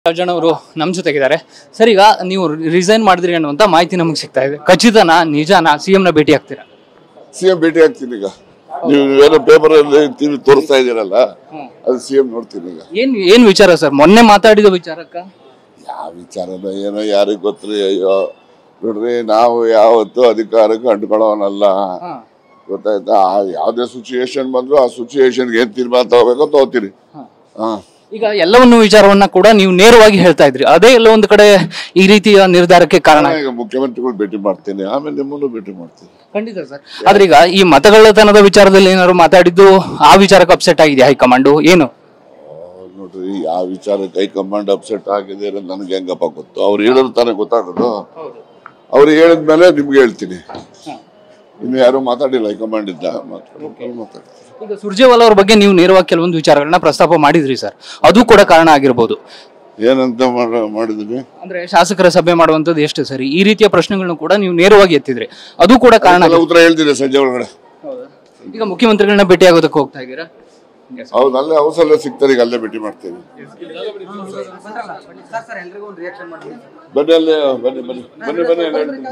ಜನ ಅವರು ನಮ್ಮ ಜೊತೆಗಿದ್ದಾರೆ ಸರ್. ಈಗ ನೀವು ರಿಸೈನ್ ಮಾಡಿದ್ರಿ ಅನ್ನುವಂತ ಮಾಹಿತಿ ನಮಗೆ ಸಿಗ್ತಾ ಇದೆ. ಖಚಿತನಾ, ನಿಜಾನಾ? ಸಿಎಂ ನ ಭೇಟಿ ಆಗ್ತೀರಾ? ಸಿಎಂ ಭೇಟಿ ಆಗ್ತೀನಿ. ಈಗ ನೀವು ಏನೋ ಪೇಪರ್ ಅಲ್ಲಿ ತೋರಿಸ್ತಾ ಇದೀರಲ್ಲ, ಅದು ಸಿಎಂ ನೋಡ್ತೀನಿ. ಈಗ ಏನ್ ವಿಚಾರ ಸರ್? ಮೊನ್ನೆ ಮಾತಾಡಿದ ವಿಚಾರಕ್ಕ ಯಾವ ವಿಚಾರದ ಏನೋ ಯಾರಿಗ್ ಗೊತ್ತ್ರಿ. ಅಯ್ಯೋ ನೋಡ್ರಿ, ನಾವು ಯಾವತ್ತು ಅಧಿಕಾರಕ್ಕೆ ಅಂಟ್ಕೊಳ್ಳೋನಲ್ಲ, ಗೊತ್ತಾಯ್ತಾ? ಯಾವ್ದೇ ಸಿಚುಯೇಷನ್ ಬಂದ್ರು ಆ ಸಿಚುಯೇಷನ್ಗೆ ಏನ್ ತೀರ್ಮಾನ ತಗೋಬೇಕೋ ತಗೋತೀರಿ. ಈಗ ಎಲ್ಲವನ್ನು ವಿಚಾರವನ್ನ ಕೂಡ ನೀವು ನೇರವಾಗಿ ಹೇಳ್ತಾ ಇದ್ರಿ, ಅದೇ ಎಲ್ಲ ಒಂದು ಕಡೆ ಈ ರೀತಿಯ ನಿರ್ಧಾರಕ್ಕೆ ಕಾರಣ. ಈಗ ಮುಖ್ಯಮಂತ್ರಿಗಳು ಭೇಟಿ ಮಾಡ್ತೀನಿ, ಆಮೇಲೆ ನಿಮ್ಮನ್ನು ಭೇಟಿ ಮಾಡ್ತೀನಿ. ಖಂಡಿತ ಸರ್. ಆದ್ರೆ ಈಗ ಈ ಮತಗಳ್ಳತನದ ವಿಚಾರದಲ್ಲಿ ಏನಾದ್ರು ಮಾತಾಡಿದ್ದು, ಆ ವಿಚಾರಕ್ಕೆ ಅಪ್ಸೆಟ್ ಆಗಿದೆ ಹೈಕಮಾಂಡ್ ಏನು? ನೋಡ್ರಿ, ಯಾವ ವಿಚಾರಕ್ಕೆ ಹೈಕಮಾಂಡ್ ಅಪ್ಸೆಟ್ ಆಗಿದೆ ಅನ್ನೋದು ನನಗೆ ಹೆಂಗಪ್ಪ ಗೊತ್ತು? ಅವ್ರು ಹೇಳಿದ್ರು ತಾನೇ ಗೊತ್ತಾಗೋದು. ಅವ್ರು ಹೇಳಿದ್ಮೇಲೆ ನಿಮ್ಗೆ ಹೇಳ್ತೀನಿ. ಇನ್ನು ಯಾರು ಮಾತಾಡಿಲ್ಲ ಹೈಕಮಾಂಡ್ ಇದ್ದ ಮಾತಾಡ್ತಾರೆ. ಈಗ ಸುರ್ಜೇವಾಲಾ ಅವ್ರ ಬಗ್ಗೆ ನೀವು ನೇರವಾಗಿ ಕೆಲವೊಂದು ವಿಚಾರಗಳನ್ನ ಪ್ರಸ್ತಾಪ ಮಾಡಿದ್ರಿ ಸರ್, ಅದು ಕೂಡ ಕಾರಣ ಆಗಿರ್ಬೋದು. ಏನಂತ ಮಾಡಿದ್ರಿ? ಅಂದ್ರೆ ಶಾಸಕರ ಸಭೆ ಮಾಡುವಂತದ್ದು ಎಷ್ಟು ಸರಿ, ಈ ರೀತಿಯ ಪ್ರಶ್ನೆಗಳನ್ನು ಕೂಡ ನೀವು ನೇರವಾಗಿ ಎತ್ತಿದ್ರಿ, ಅದು ಕೂಡ ಕಾರಣ. ಉತ್ತರ ಹೇಳ್ತೀರಿ ಸಂಜೆ ಒಳಗಡೆ. ಈಗ ಮುಖ್ಯಮಂತ್ರಿಗಳನ್ನ ಭೇಟಿ ಆಗೋದಕ್ಕೆ ಹೋಗ್ತಾ ಇದ್ದೀರಾ? ಹೌದು, ಅಲ್ಲೇ ಅವಸರ ಸಿಗ್ತಾರೆ. ಈಗ ಅಲ್ಲೇ ಭೇಟಿ ಮಾಡ್ತೇವೆ. ಬನ್ನಿ, ಅಲ್ಲೇ ಬನ್ನಿ ಬನ್ನಿ ಬನ್ನಿ ಬನ್ನಿ ಎಲ್ಲ ಹೇಳ್ತೀನಿ.